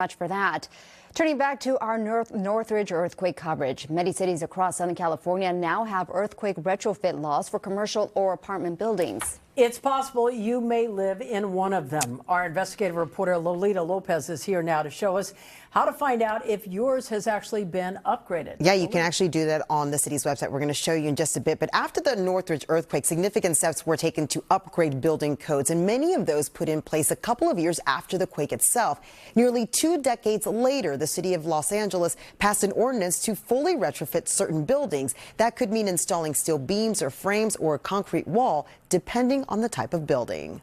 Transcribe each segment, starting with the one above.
Much for that. Turning back to our Northridge earthquake coverage. Many cities across Southern California now have earthquake retrofit laws for commercial or apartment buildings. It's possible you may live in one of them. Our investigative reporter Lolita Lopez is here now to show us how to find out if yours has actually been upgraded. Yeah, you can actually do that on the city's website. We're going to show you in just a bit. But after the Northridge earthquake, significant steps were taken to upgrade building codes, and many of those put in place a couple of years after the quake itself. Nearly 2 decades later, the city of Los Angeles passed an ordinance to fully retrofit certain buildings. That could mean installing steel beams or frames or a concrete wall, depending on the type of building.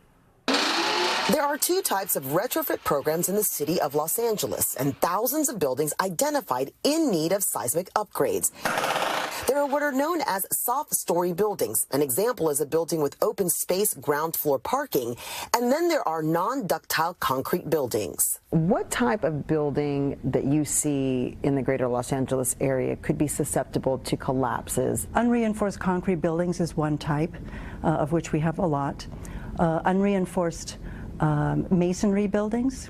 There are 2 types of retrofit programs in the city of Los Angeles, and thousands of buildings identified in need of seismic upgrades. There are what are known as soft-story buildings. An example is a building with open space ground floor parking, and then there are non-ductile concrete buildings. What type of building that you see in the greater Los Angeles area could be susceptible to collapses? Unreinforced concrete buildings is one type, of which we have a lot. Unreinforced masonry buildings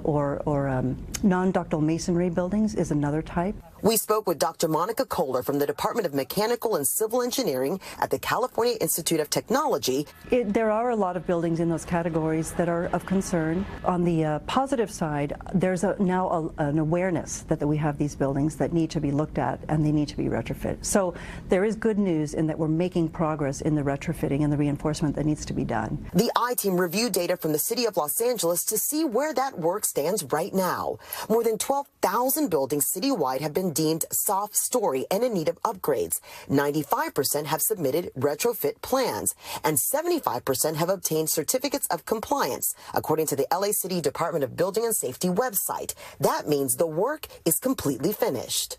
or non-ductile masonry buildings is another type. We spoke with Dr. Monica Kohler from the Department of Mechanical and Civil Engineering at the California Institute of Technology. There are a lot of buildings in those categories that are of concern. On the positive side, there's now an awareness that we have these buildings that need to be looked at and they need to be retrofit. So there is good news in that we're making progress in the retrofitting and the reinforcement that needs to be done. The I-Team reviewed data from the city of Los Angeles to see where that work stands right now. More than 12,000 buildings citywide have been deemed soft story and in need of upgrades. 95% have submitted retrofit plans, and 75% have obtained certificates of compliance, according to the LA City Department of Building and Safety website. That means the work is completely finished.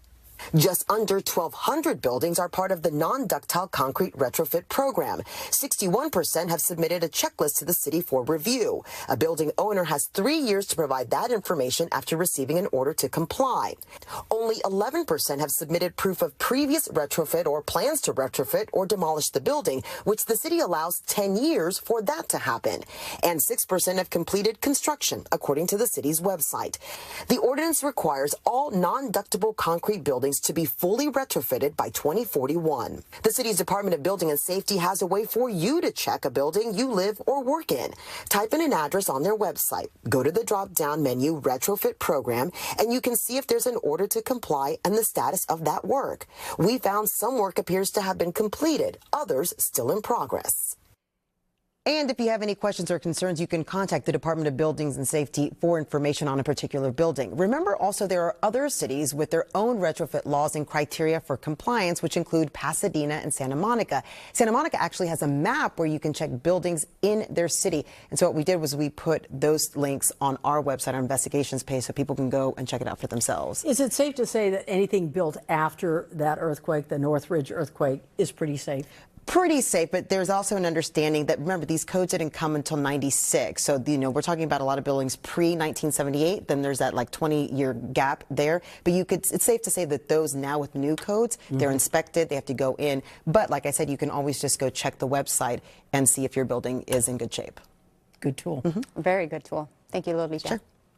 Just under 1,200 buildings are part of the non-ductile concrete retrofit program. 61% have submitted a checklist to the city for review. A building owner has 3 years to provide that information after receiving an order to comply. Only 11% have submitted proof of previous retrofit or plans to retrofit or demolish the building, which the city allows 10 years for that to happen. And 6% have completed construction, according to the city's website. The ordinance requires all non-ductile concrete buildings to be fully retrofitted by 2041. The city's Department of Building and Safety has a way for you to check a building you live or work in. Type in an address on their website, go to the drop-down menu Retrofit Program, and you can see if there's an order to comply and the status of that work. We found some work appears to have been completed, others still in progress. And if you have any questions or concerns, you can contact the Department of Buildings and Safety for information on a particular building. Remember also there are other cities with their own retrofit laws and criteria for compliance, which include Pasadena and Santa Monica. Santa Monica actually has a map where you can check buildings in their city. And so what we did was we put those links on our website, our investigations page, so people can go and check it out for themselves. Is it safe to say that anything built after that earthquake, the Northridge earthquake, is pretty safe? Pretty safe, but there's also an understanding that, remember, these codes didn't come until 96. So, we're talking about a lot of buildings pre-1978. Then there's that 20-year gap there. But it's safe to say that those now with new codes, they're inspected, they have to go in. But like I said, you can always just go check the website and see if your building is in good shape. Good tool. Very good tool. Thank you, Lolita. Sure.